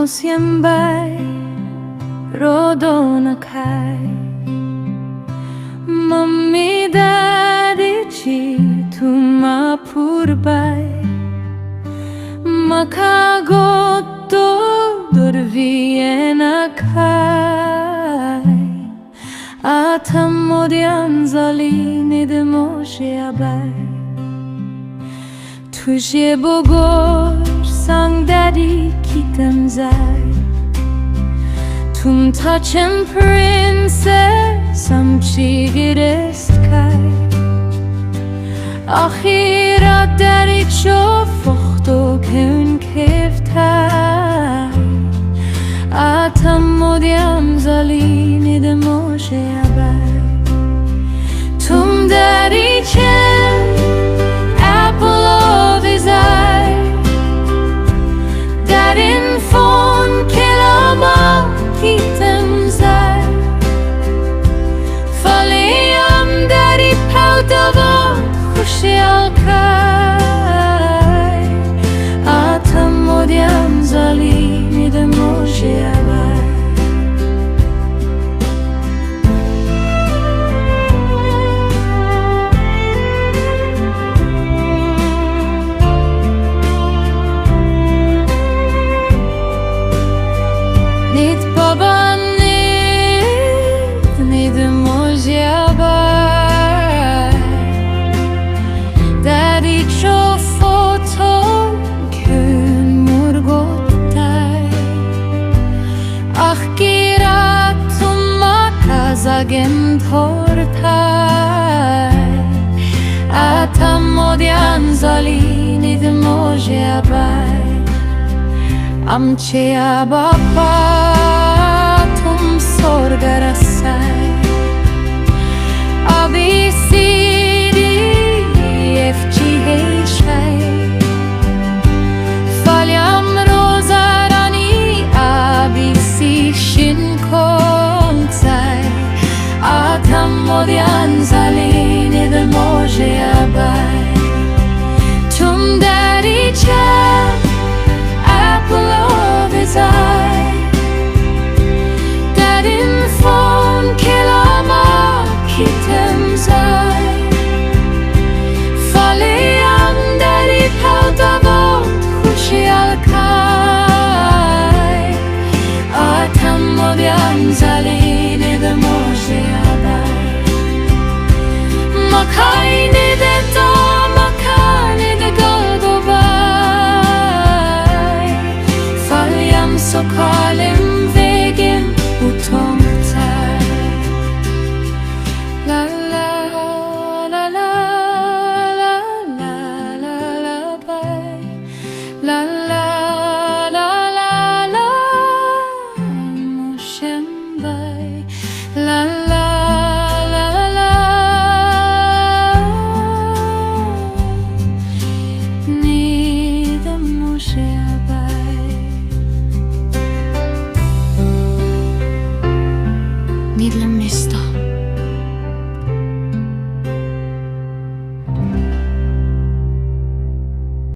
siempre rodona kai Mommy daddy chi tuma purbai Makagoto durviena kai Atam modian zali NIDH MOJEA bai Tuje bogor sang daddy kitem zai Tum touchen princess am chigirest kai Akhira daddy chofochto kun keftai Atam modiam zali NIDH MOJEA bai Tum daddy chen apple of his eye Dadin phone kilama kitem zai Faliam daddy powdava khushi alkai Atam modiam zali NIDH MOJEA bai NIDH MOJEA bai Daddy cho photo kun murgottai Ach giratum makazagen tortai Atam modian zali NIDH MOJEA bai Amchea bapa tum sorgarasai A B C D F G H I Faliam rosarani A B C shin kontai Atam modian zali NIDH MOJEA bai Tum daddy chan apple of his eye Dadin phone kilama kitem zai Faliam daddy powdavot khushi alkai Atam modiam zali NIDH MOJEA bai Makai NIDH da makai NIDH galgo bai Faliam sokalim